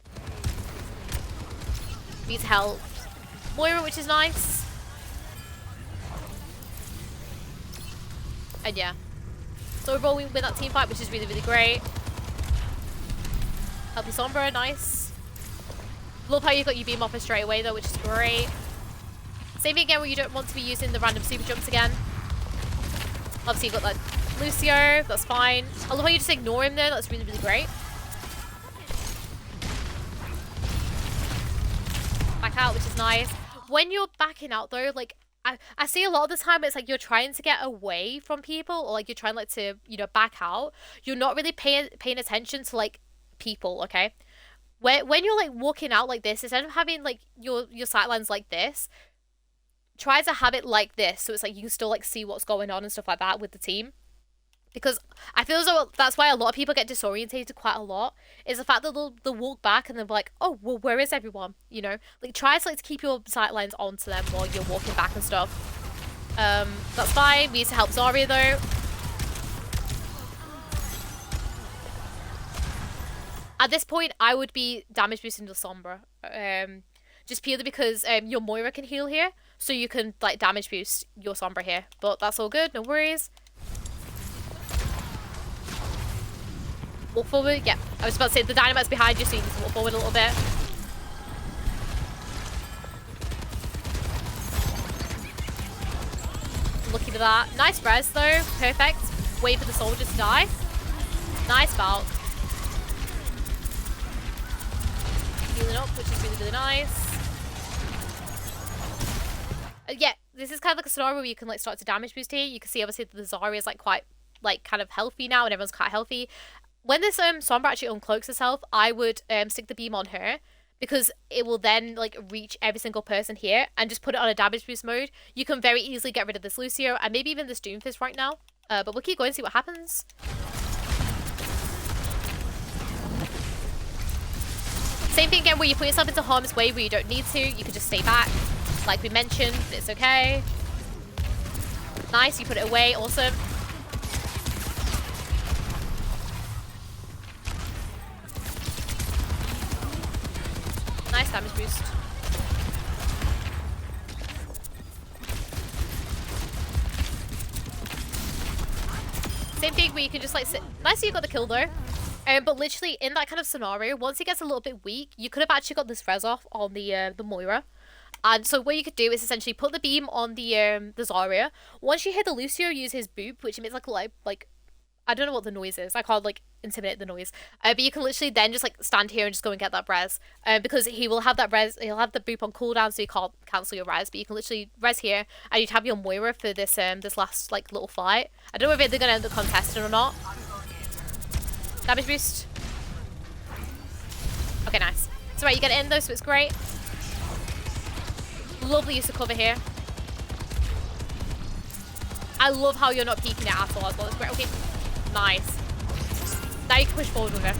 Needs help. Moira, which is nice. And yeah. So overall we win that team fight, which is really, really great. Help your Sombra, nice. Love how you got your beam off her straight away though, which is great. Same thing again where you don't want to be using the random super jumps again. Obviously you got that Lucio, that's fine. I love how you just ignore him there, that's really, really great. Back out, which is nice. When you're backing out though, like I see a lot of the time it's like you're trying to get away from people or like you're trying like to, you know, back out. You're not really paying attention to like people, okay? When you're like walking out like this, instead of having like your sightlines like this, try to have it like this so it's like you can still like see what's going on and stuff like that with the team. Because I feel as though that's why a lot of people get disorientated quite a lot, is the fact that they'll walk back and they're like, oh, well, where is everyone? You know, like try to like to keep your sightlines onto them while you're walking back and stuff. That's fine. We need to help Zarya though. At this point, I would be damage boosting the Sombra. Just purely because your Moira can heal here. So you can like damage boost your Sombra here. But that's all good, no worries. Walk forward, yeah. I was about to say the dynamite's behind you, so you need to walk forward a little bit. Lucky for that. Nice res though, perfect. Wait for the soldier to die. Nice bout. Healing up, which is really, really nice. Yeah, this is kind of like a scenario where you can like start to damage boost here. You can see obviously the Zarya is like quite like kind of healthy now and everyone's quite healthy. When this Sombra actually uncloaks herself, I would stick the beam on her because it will then like reach every single person here and just put it on a damage boost mode. You can very easily get rid of this Lucio and maybe even this Doomfist right now. But we'll keep going and see what happens. Same thing again where you put yourself into harm's way where you don't need to. You can just stay back. Like we mentioned, it's okay. Nice, you put it away, awesome. Nice damage boost. Same thing where you can just like sit. Nice that you got the kill though. But literally in that kind of scenario, once it gets a little bit weak, you could have actually got this res off on the Moira. And so what you could do is essentially put the beam on the Zarya. Once you hit the Lucio, use his boop, which emits like I don't know what the noise is. I can't like intimidate the noise. But you can literally then just like stand here and just go and get that res. Because he will have that res. He'll have the boop on cooldown, so you can't cancel your res. But you can literally res here, and you'd have your Moira for this this last like little fight. I don't know if they're gonna end up contesting or not. Damage boost. Okay, nice. So right, you get it in though, so it's great. Lovely use of cover here. I love how you're not peeking it at all as well. It's great. Okay. Nice. Now you can push forward with it.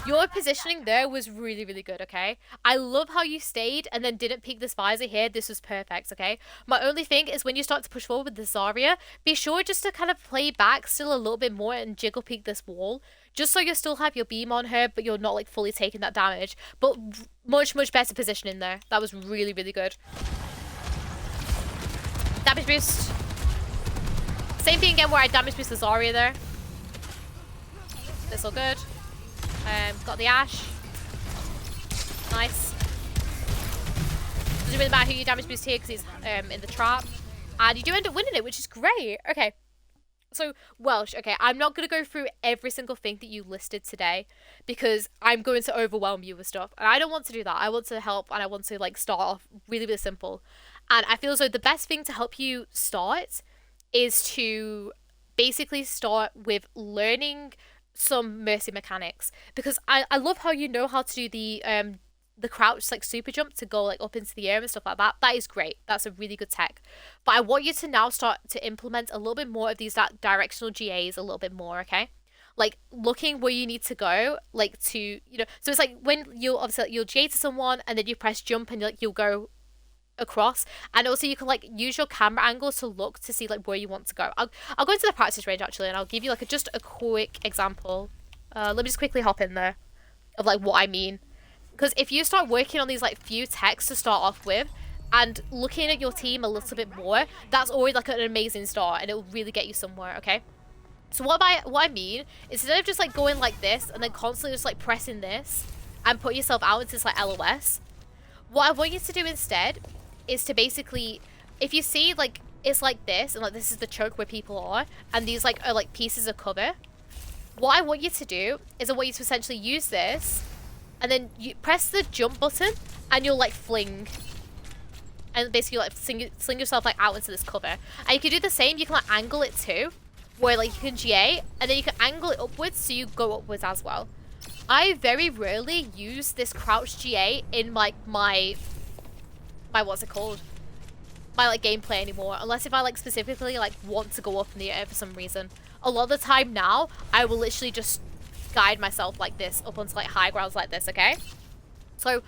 Your positioning there was really, really good, okay? I love how you stayed and then didn't peek this visor here. This was perfect, okay? My only thing is when you start to push forward with the Zarya, be sure just to kind of play back still a little bit more and jiggle peek this wall. Just so you still have your beam on her, but you're not like fully taking that damage. But much, much better positioning there. That was really, really good. Damage boost. Same thing again where I damage boost the Zarya there. That's all good. Got the Ash. Nice. Doesn't really matter who you damage boost here because he's in the trap. And you do end up winning it, which is great. Okay. So, Welsh, okay, I'm not going to go through every single thing that you listed today because I'm going to overwhelm you with stuff. And I don't want to do that. I want to help and I want to, like, start off really, really simple. And I feel as though the best thing to help you start is to basically start with learning some Mercy mechanics. Because I love how you know how to do the crouch like super jump to go like up into the air and stuff like that. That is great. That's a really good tech. But I want you to now start to implement a little bit more of these directional GAs a little bit more, okay? Like looking where you need to go, like to, you know, so it's like when you'll obviously you'll GA to someone and then you press jump and you'll go across, and also you can like use your camera angles to look to see like where you want to go. I'll go into the practice range actually and I'll give you like just a quick example. Let me just quickly hop in there of like what I mean. Because if you start working on these like few techs to start off with and looking at your team a little bit more, that's always like an amazing start and it will really get you somewhere, okay? So what I mean is instead of just like going like this and then constantly just like pressing this and put yourself out into this like LOS, what I want you to do instead is to basically, if you see like it's like this and like this is the choke where people are and these like are like pieces of cover, what I want you to do is I want you to essentially use this and then you press the jump button and you'll like fling and basically like sling yourself like out into this cover. And you can do the same, you can like angle it too, where like you can GA and then you can angle it upwards so you go upwards as well. I very rarely use this crouch GA in like my what's it called? My like gameplay anymore, unless if I like specifically like want to go up in the air for some reason. A lot of the time now, I will literally just guide myself like this up onto like high grounds like this, okay? So,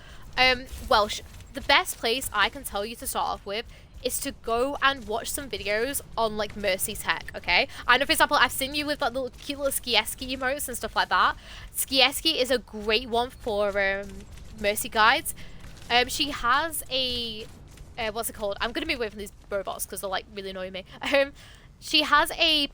Welsh, the best place I can tell you to start off with is to go and watch some videos on like Mercy tech, okay? I know, for example, I've seen you with like little cute little Skieski emotes and stuff like that. Skieski is a great one for Mercy guides. She has a what's it called? I'm gonna move away from these robots because they're like really annoying me. She has a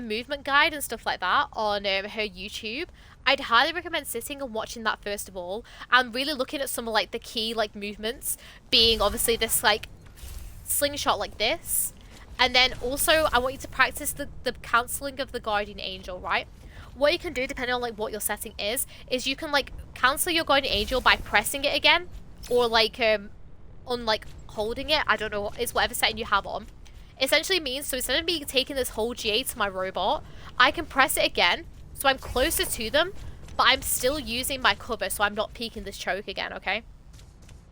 movement guide and stuff like that on her YouTube. I'd highly recommend sitting and watching that first of all, and really looking at some of like the key like movements, being obviously this like slingshot like this, and then also I want you to practice the cancelling of the guardian angel, right? What you can do depending on like what your setting is you can like cancel your guardian angel by pressing it again, or like on like holding it. I don't know, it's whatever setting you have on. Essentially means, so instead of me taking this whole GA to my robot, I can press it again, so I'm closer to them, but I'm still using my cover, so I'm not peeking this choke again, okay?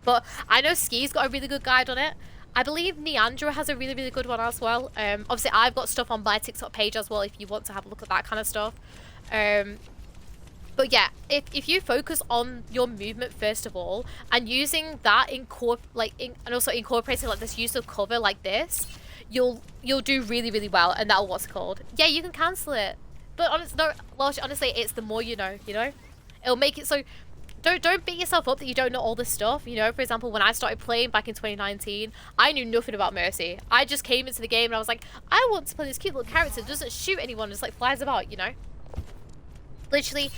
But I know Ski's got a really good guide on it. I believe Neandra has a really, really good one as well. Obviously, I've got stuff on my TikTok page as well if you want to have a look at that kind of stuff. But yeah, if you focus on your movement first of all, and using that and also incorporating like this use of cover like this, you'll do really, really well, and that'll what's it called. Yeah, you can cancel it, but honestly, it's the more you know. It'll make it so. Don't beat yourself up that you don't know all this stuff. You know, for example, when I started playing back in 2019, I knew nothing about Mercy. I just came into the game and I was like, I want to play this cute little character that doesn't shoot anyone, just like flies about. You know, literally.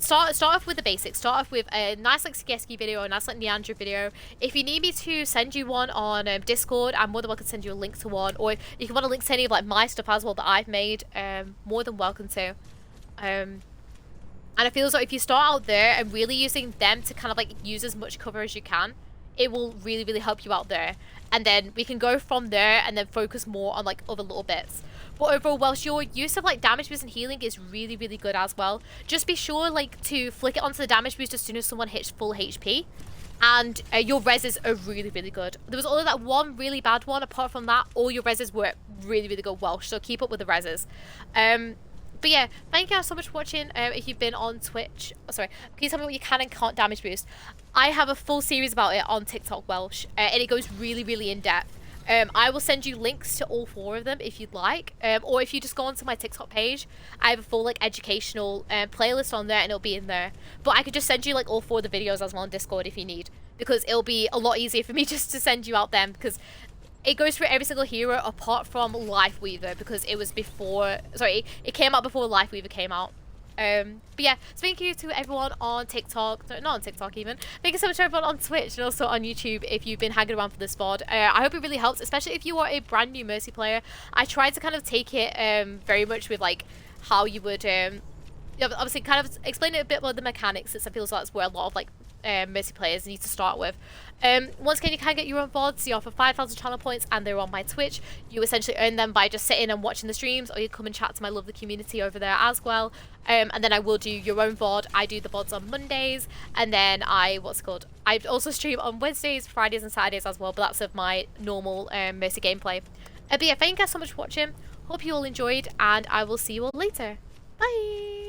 start off with the basics. Start off with a nice like Ski video, a nice like Neandra video. If you need me to send you one on Discord, I'm more than welcome to send you a link to one. Or if you want a link to any of like my stuff as well that I've made, more than welcome to. And I feel as though if you start out there and really using them to kind of like use as much cover as you can, it will really, really help you out there. And then we can go from there and then focus more on like other little bits. But overall, Welsh, your use of like damage boost and healing is really, really good as well. Just be sure like to flick it onto the damage boost as soon as someone hits full HP. And your reses are really, really good. There was only that one really bad one. Apart from that, all your reses were really, really good, Welsh. So keep up with the reses. But yeah, thank you guys so much for watching. If you've been on Twitch, sorry, please tell me what you can and can't damage boost. I have a full series about it on TikTok, Welsh, and it goes really, really in depth. I will send you links to all 4 of them if you'd like, or if you just go onto my TikTok page, I have a full like educational playlist on there, and it'll be in there. But I could just send you like all 4 of the videos as well on Discord if you need, because it'll be a lot easier for me just to send you out them, because it goes through every single hero apart from Lifeweaver, because it was before, sorry, it came out before Lifeweaver came out. But yeah, so thank you to everyone on TikTok, not on TikTok even, thank you so much to everyone on Twitch and also on YouTube if you've been hanging around for this VOD. I hope it really helps, especially if you are a brand new Mercy player. I tried to kind of take it very much with like how you would obviously kind of explain it a bit more the mechanics, since I feel like that's where a lot of like Mercy players need to start with. Once again, you can get your own VODs. You offer 5,000 channel points and they're on my Twitch. You essentially earn them by just sitting and watching the streams, or you come and chat to my lovely community over there as well. And then I will do your own VOD. I do the VODs on Mondays, and then I also stream on Wednesdays, Fridays and Saturdays as well, but that's of my normal Mercy gameplay. But yeah, thank you guys so much for watching. Hope you all enjoyed, and I will see you all later. Bye!